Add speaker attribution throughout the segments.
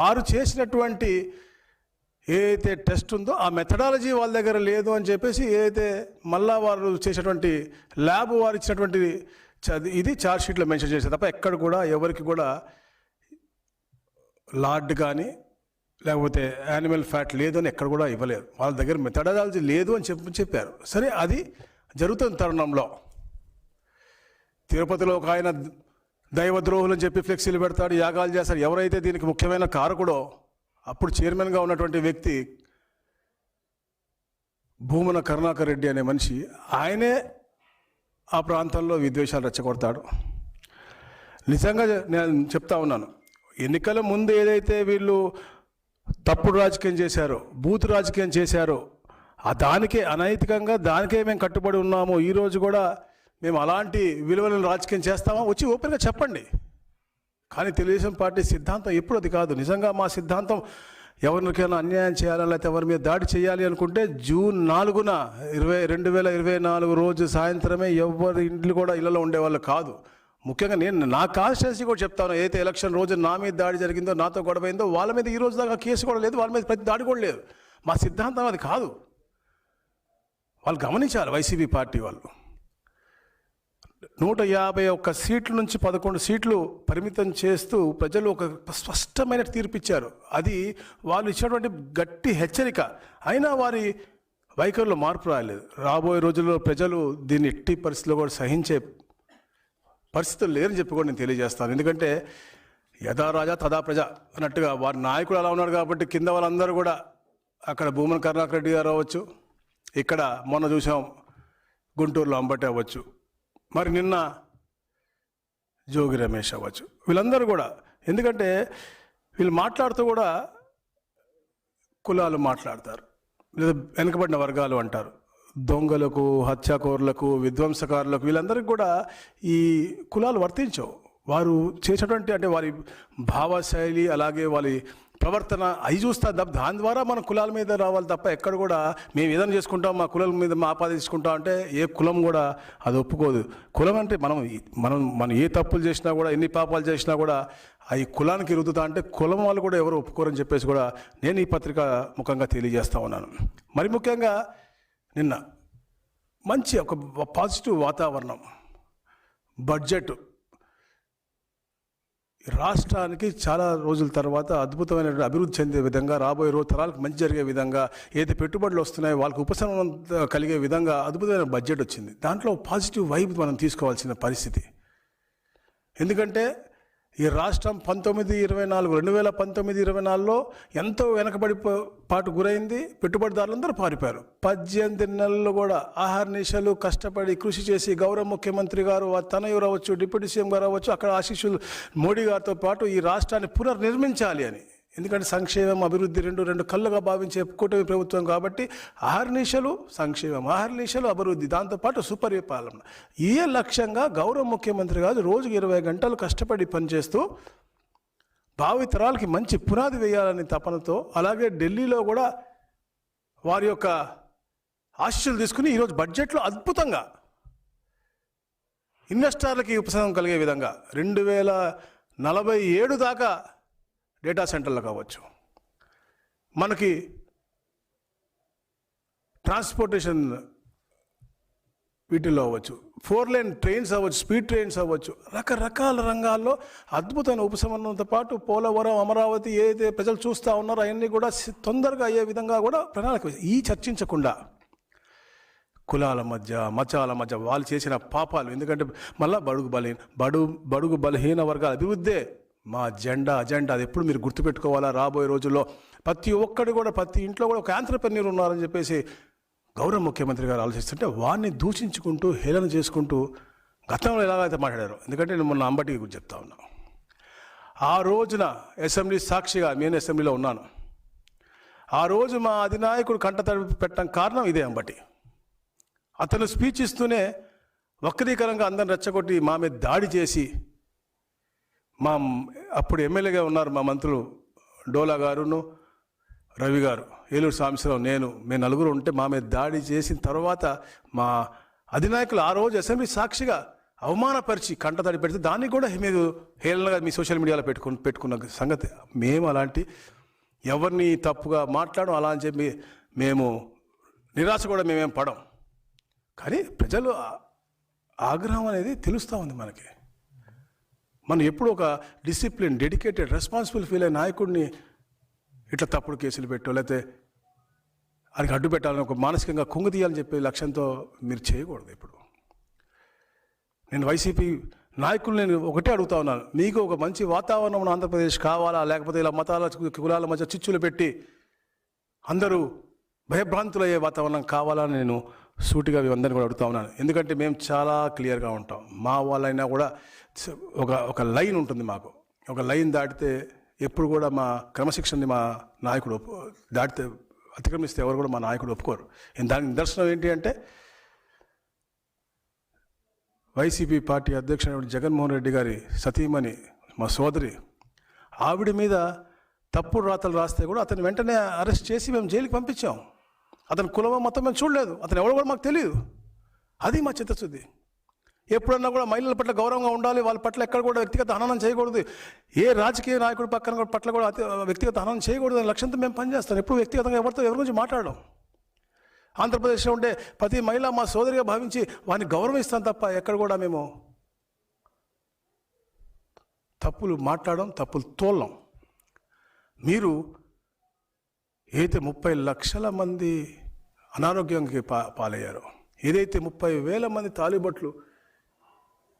Speaker 1: వారు చేసినటువంటి ఏదైతే టెస్ట్ ఉందో ఆ మెథడాలజీ వాళ్ళ దగ్గర లేదు అని చెప్పేసి ఏదైతే మళ్ళా వారు చేసేటువంటి ల్యాబ్ వారు ఇచ్చినటువంటి ఇది ఛార్జ్ షీట్లో మెన్షన్ చేశారు తప్ప ఎక్కడ కూడా ఎవరికి కూడా లార్డ్ కానీ లేకపోతే యానిమల్ ఫ్యాట్ లేదు అని ఎక్కడ కూడా ఇవ్వలేదు. వాళ్ళ దగ్గర మెథడాలజీ లేదు అని చెప్పారు. సరే, అది జరుగుతున్న తరుణంలో తిరుపతిలో ఒక ఆయన దైవద్రోహులు అని చెప్పి ఫ్లెక్సీలు పెడతాడు, యాగాలు చేస్తాడు. ఎవరైతే దీనికి ముఖ్యమైన కారకుడో అప్పుడు చైర్మన్గా ఉన్నటువంటి వ్యక్తి భూమన కరుణాకర్ రెడ్డి అనే మనిషి, ఆయనే ఆ ప్రాంతంలో విద్వేషాలు రెచ్చగొడతాడు. నిజంగా నేను చెప్తా ఉన్నాను, ఎన్నికల ముందు ఏదైతే వీళ్ళు తప్పుడు రాజకీయం చేశారో, బూత్ రాజకీయం చేశారో, దానికే అనైతికంగా దానికే మేము కట్టుబడి ఉన్నాము. ఈరోజు కూడా మేము అలాంటి విలువలను రాజకీయం చేస్తామా వచ్చి ఓపెన్గా చెప్పండి. కానీ తెలుగుదేశం పార్టీ సిద్ధాంతం ఎప్పుడు అది కాదు. నిజంగా మా సిద్ధాంతం ఎవరికైనా అన్యాయం చేయాలి లేకపోతే ఎవరి మీద దాడి చేయాలి అనుకుంటే జూన్ 4న 2024 రోజు సాయంత్రమే ఎవరి ఇంట్లో కూడా ఇళ్లలో ఉండేవాళ్ళు కాదు. ముఖ్యంగా నేను నా కాన్స్టిట్యున్సీ కూడా చెప్తాను, ఏదైతే ఎలక్షన్ రోజు నా మీద దాడి జరిగిందో, నాతో గొడవైందో, వాళ్ళ మీద ఈ రోజు దాకా కేసు కూడా లేదు, వాళ్ళ మీద ప్రతి దాడి కూడా లేదు. మా సిద్ధాంతం అది కాదు. వాళ్ళు గమనించాలి. వైసీపీ పార్టీ వాళ్ళు 151 సీట్ల నుంచి 11 సీట్లు పరిమితం చేస్తూ ప్రజలు ఒక స్పష్టమైన తీర్పిచ్చారు. అది వాళ్ళు ఇచ్చినటువంటి గట్టి హెచ్చరిక. అయినా వారి వైఖరిలో మార్పు రాలేదు. రాబోయే రోజుల్లో ప్రజలు దీన్ని ఎట్టి పరిస్థితుల్లో కూడా సహించే పరిస్థితులు లేరని చెప్పి కూడా నేను తెలియజేస్తాను. ఎందుకంటే యథా రాజా తదా ప్రజ అన్నట్టుగా వారి నాయకుడు అలా ఉన్నాడు కాబట్టి కింద వాళ్ళందరూ కూడా, అక్కడ భూమన కరుణాకర్ రెడ్డి గారు అవ్వచ్చు, ఇక్కడ మొన్న చూసాం గుంటూరులో అంబటి అవ్వచ్చు, మరి నిన్న జోగి రమేష్ అవ్వచ్చు, వీళ్ళందరూ కూడా. ఎందుకంటే వీళ్ళు మాట్లాడుతూ కూడా కులాలు మాట్లాడతారు, లేదా వెనుకబడిన వర్గాలు అంటారు. దొంగలకు, హత్యాకోరులకు, విధ్వంసకారులకు వీళ్ళందరికీ కూడా ఈ కులాలు వర్తించవు. వారు చేసేటువంటి అంటే వారి భావశైలి అలాగే వారి ప్రవర్తన అవి చూస్తా దాని ద్వారా మన కులాల మీద రావాలి తప్ప ఎక్కడ కూడా మేము ఏదైనా చేసుకుంటాం మా కులాల మీద మా ఆపాదించుకుంటాం అంటే ఏ కులం కూడా అది ఒప్పుకోదు. కులం అంటే మనం ఏ తప్పులు చేసినా కూడా, ఎన్ని పాపాలు చేసినా కూడా అవి కులానికి రుద్దుతా అంటే కులం వాళ్ళు కూడా ఎవరు ఒప్పుకోరని చెప్పేసి కూడా నేను ఈ పత్రిక ముఖంగా తెలియజేస్తా ఉన్నాను. మరి ముఖ్యంగా నిన్న మంచి ఒక పాజిటివ్ వాతావరణం, బడ్జెట్ రాష్ట్రానికి చాలా రోజుల తర్వాత అద్భుతమైన అభివృద్ధి చెందే విధంగా, రాబోయే రోజు తరాలకు మంచి జరిగే విధంగా, ఏదైతే పెట్టుబడులు వస్తున్నాయో వాళ్ళకి ఉపశమనం కలిగే విధంగా అద్భుతమైన బడ్జెట్ వచ్చింది. దాంట్లో పాజిటివ్ వైబ్ మనం తీసుకోవాల్సిన పరిస్థితి. ఎందుకంటే ఈ రాష్ట్రం 2019-24లో ఎంతో వెనకబడి పాటు గురైంది. పెట్టుబడిదారులందరూ పారిపోయారు. 18 నెలలు కూడా ఆహార్నిశలు కష్టపడి కృషి చేసి గౌరవ ముఖ్యమంత్రి గారు, తనయురు అవ్వచ్చు, డిప్యూటీ సీఎం గారు అవ్వచ్చు, అక్కడ ఆశీస్సులు మోడీ గారితో పాటు ఈ రాష్ట్రాన్ని పునర్నిర్మించాలి అని. ఎందుకంటే సంక్షేమం అభివృద్ధి రెండు కళ్ళుగా భావించే కూటమి ప్రభుత్వం కాబట్టి అహర్నిశలు సంక్షేమం, అహర్నిశలు అభివృద్ధి, దాంతోపాటు సుపరిపాలన, ఈ లక్ష్యంగా గౌరవ ముఖ్యమంత్రి గారు రోజుకి 20 గంటలు కష్టపడి పనిచేస్తూ భావితరాలకి మంచి పునాది వేయాలని తపనతో, అలాగే ఢిల్లీలో కూడా వారి యొక్క ఆశీస్సులు తీసుకుని ఈరోజు బడ్జెట్లో అద్భుతంగా ఇన్వెస్టర్లకి ఉపశమనం కలిగే విధంగా 2047 దాకా డేటా సెంటర్లు కావచ్చు, మనకి ట్రాన్స్పోర్టేషన్ వీటిల్లో అవ్వచ్చు, 4 లేన్ ట్రైన్స్ అవ్వచ్చు, స్పీడ్ ట్రైన్స్ అవ్వచ్చు, రకరకాల రంగాల్లో అద్భుతమైన ఉపశమనంతో పాటు పోలవరం, అమరావతి ఏదైతే ప్రజలు చూస్తూ ఉన్నారో అవన్నీ కూడా తొందరగా అయ్యే విధంగా కూడా ప్రణాళిక. ఈ చర్చించకుండా కులాల మధ్య, మతాల మధ్య వాళ్ళు చేసిన పాపాలు, ఎందుకంటే మళ్ళీ బడుగు బలహీన వర్గాల అభివృద్ధే మా అజెండా. అది ఎప్పుడు మీరు గుర్తుపెట్టుకోవాలా. రాబోయే రోజుల్లో ప్రతి ఒక్కడు కూడా, ప్రతి ఇంట్లో కూడా ఒక ఆంత్రప్రెన్యూర్ ఉన్నారని చెప్పేసి గౌరవ ముఖ్యమంత్రి గారు ఆలోచిస్తుంటే వారిని దూషించుకుంటూ, హేళన చేసుకుంటూ గతంలో ఎలాగైతే మాట్లాడారు. ఎందుకంటే నేను మొన్న అంబటి గురించి చెప్తా ఉన్నాను. ఆ రోజున అసెంబ్లీ సాక్షిగా నేను అసెంబ్లీలో ఉన్నాను. ఆ రోజు మా అధినాయకుడు కంట తడిపి పెట్టడం కారణం ఇదే అంబటి. అతను స్పీచ్ ఇస్తూనే వక్రీకరంగా అందరిని రెచ్చగొట్టి మా మీద దాడి చేసి, మా అప్పుడు ఎమ్మెల్యేగా ఉన్నారు మా మంత్రులు డోలా గారును, రవి గారు, ఏలూరు సాంబశివరావు, మేము నలుగురు ఉంటే మా మీద దాడి చేసిన తర్వాత మా అధినాయకులు ఆ రోజు అసెంబ్లీ సాక్షిగా అవమానపరిచి కంటతడి పెడితే దాన్ని కూడా మీరు హేళనగా మీ సోషల్ మీడియాలో పెట్టుకున్న సంగతి. మేము అలాంటి ఎవరిని తప్పుగా మాట్లాడడం అలా అని చెప్పి మేము నిరాశ కూడా మేమేం పడం. కానీ ప్రజలు ఆగ్రహం అనేది తెలుస్తూ ఉంది మనకి. మనం ఎప్పుడు ఒక డిసిప్లిన్, డెడికేటెడ్, రెస్పాన్సిబుల్ ఫీల్ అయిన నాయకుడిని ఇట్లా తప్పుడు కేసులు పెట్టో లేకపోతే ఆయనకి అడ్డు పెట్టాలని ఒక మానసికంగా కుంగు తీయాలని చెప్పే లక్ష్యంతో మీరు చేయకూడదు. ఇప్పుడు నేను వైసీపీ నాయకులు నేను ఒకటే అడుగుతా ఉన్నాను, మీకు ఒక మంచి వాతావరణం ఆంధ్రప్రదేశ్ కావాలా, లేకపోతే ఇలా మతాల కులాల మధ్య చిచ్చులు పెట్టి అందరూ భయభ్రాంతులయ్యే వాతావరణం కావాలని నేను సూటిగా అందరినీ కూడా అడుగుతా ఉన్నాను. ఎందుకంటే మేము చాలా క్లియర్గా ఉంటాం. మా వాళ్ళైనా కూడా ఒక లైన్ ఉంటుంది మాకు. ఒక లైన్ దాటితే ఎప్పుడు కూడా మా క్రమశిక్షణని మా నాయకుడు దాటితే అతిక్రమిస్తే ఎవరు కూడా మా నాయకుడు ఒప్పుకోరు. దానికి నిదర్శనం ఏంటి అంటే వైసీపీ పార్టీ అధ్యక్షుడు జగన్మోహన్ రెడ్డి గారి సతీమణి మా సోదరి ఆవిడ మీద తప్పుడు రాతలు రాస్తే కూడా అతను వెంటనే అరెస్ట్ చేసి మేము జైలుకి పంపించాం. అతని కులమో మొత్తం మేము చూడలేదు, అతను ఎవడో కూడా మాకు తెలియదు. అది మా చిత్తశుద్ధి. ఎప్పుడన్నా కూడా మహిళల పట్ల గౌరవంగా ఉండాలి, వాళ్ళ పట్ల ఎక్కడ కూడా వ్యక్తిగత హననం చేయకూడదు, ఏ రాజకీయ నాయకుడి పట్ల కూడా వ్యక్తిగత హననం చేయకూడదు అనే లక్ష్యంతో మేము పనిచేస్తాం. ఎప్పుడు వ్యక్తిగతంగా ఎవరి గురించి మాట్లాడడం. ఆంధ్రప్రదేశ్లో ఉండే ప్రతి మహిళ మా సోదరిగా భావించి వారిని గౌరవిస్తాం తప్ప ఎక్కడ కూడా మేము తప్పులు మాట్లాడడం, తప్పులు తోలడం. మీరు ఏదైతే 30 లక్షల మంది అనారోగ్యానికి పాలయ్యారో, ఏదైతే 30,000 మంది తాలిబట్లు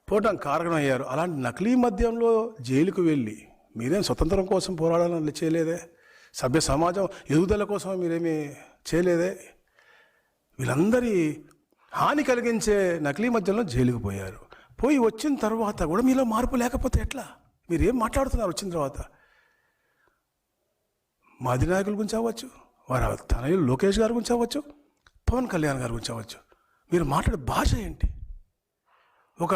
Speaker 1: పోవడానికి కారణమయ్యారో, అలాంటి నకిలీ మద్యంలో జైలుకు వెళ్ళి మీరేం స్వతంత్రం కోసం పోరాడాలని చేయలేదే, సభ్య సమాజం ఎదుగుదల కోసం మీరేమీ చేయలేదే. వీళ్ళందరి హాని కలిగించే నకిలీ మద్యంలో జైలుకు పోయారు. పోయి వచ్చిన తర్వాత కూడా మీలో మార్పు లేకపోతే ఎట్లా? మీరు ఏం మాట్లాడుతున్నారు వచ్చిన తర్వాత? మా అధినాయకుల గురించి అవ్వచ్చు, వారి తనయులు లోకేష్ గారి గురించి అవ్వచ్చు, పవన్ కళ్యాణ్ గారి గురించి అవ్వచ్చు, మీరు మాట్లాడే భాష ఏంటి? ఒక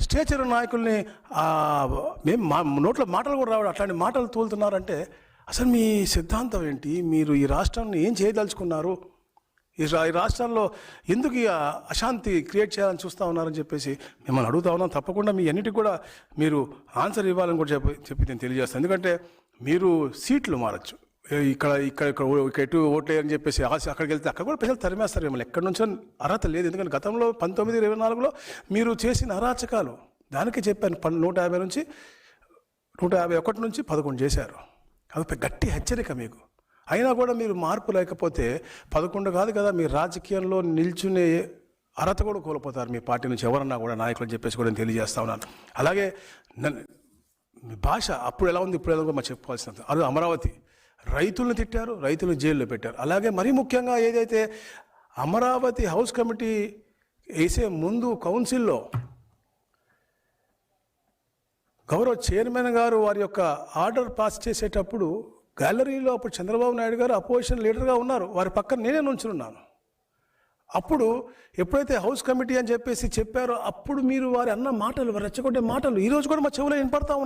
Speaker 1: స్టేచర్ నాయకుల్ని మేము మా నోట్లో మాటలు కూడా రావడం, అట్లాంటి మాటలు తోలుతున్నారంటే అసలు మీ సిద్ధాంతం ఏంటి? మీరు ఈ రాష్ట్రాన్ని ఏం చేయదలుచుకున్నారు? ఈ రాష్ట్రాల్లో ఎందుకు ఈ అశాంతి క్రియేట్ చేయాలని చూస్తూ ఉన్నారని చెప్పేసి మిమ్మల్ని అడుగుతా ఉన్నాం. తప్పకుండా మీ అన్నిటికి కూడా మీరు ఆన్సర్ ఇవ్వాలని కూడా చెప్పి నేను తెలియజేస్తాను. ఎందుకంటే మీరు సీట్లు మారచ్చు, ఇక్కడ ఎటు ఓట్లేయని చెప్పేసి అక్కడికి వెళ్తే అక్కడ కూడా ప్రజలు తరిమేస్తారు మిమ్మల్ని. ఎక్కడి నుంచో అర్హత లేదు. ఎందుకంటే గతంలో 1924లో మీరు చేసిన అరాచకాలు దానికి చెప్పాను. 151 నుంచి 11 చేశారు. అది గట్టి హెచ్చరిక మీకు. అయినా కూడా మీరు మార్పు లేకపోతే 11 కాదు కదా, మీరు రాజకీయంలో నిల్చునే అర్హత కూడా కోల్పోతారు మీ పార్టీ నుంచి ఎవరన్నా కూడా నాయకులు చెప్పేసి కూడా నేను తెలియజేస్తా ఉన్నాను. అలాగే మీ భాష అప్పుడు ఎలా ఉంది, ఇప్పుడు ఎలా ఉందో మనం చెప్పుకోవాల్సినంత. అది అమరావతి రైతులను తిట్టారు, రైతులను జైల్లో పెట్టారు. అలాగే మరీ ముఖ్యంగా ఏదైతే అమరావతి హౌస్ కమిటీ వేసే ముందు కౌన్సిల్లో గౌరవ చైర్మన్ గారు వారి యొక్క ఆర్డర్ పాస్ చేసేటప్పుడు గ్యాలరీలో అప్పుడు చంద్రబాబు నాయుడు గారు అపోజిషన్ లీడర్గా ఉన్నారు, వారి పక్కన నేనే నుంచున్నాను. అప్పుడు ఎప్పుడైతే హౌస్ కమిటీ అని చెప్పేసి చెప్పారో అప్పుడు మీరు వారి అన్న మాటలు, వారు రెచ్చగొట్టే మాటలు ఈరోజు కూడా మా చెవులో వినపడతా ఉన్నాయి.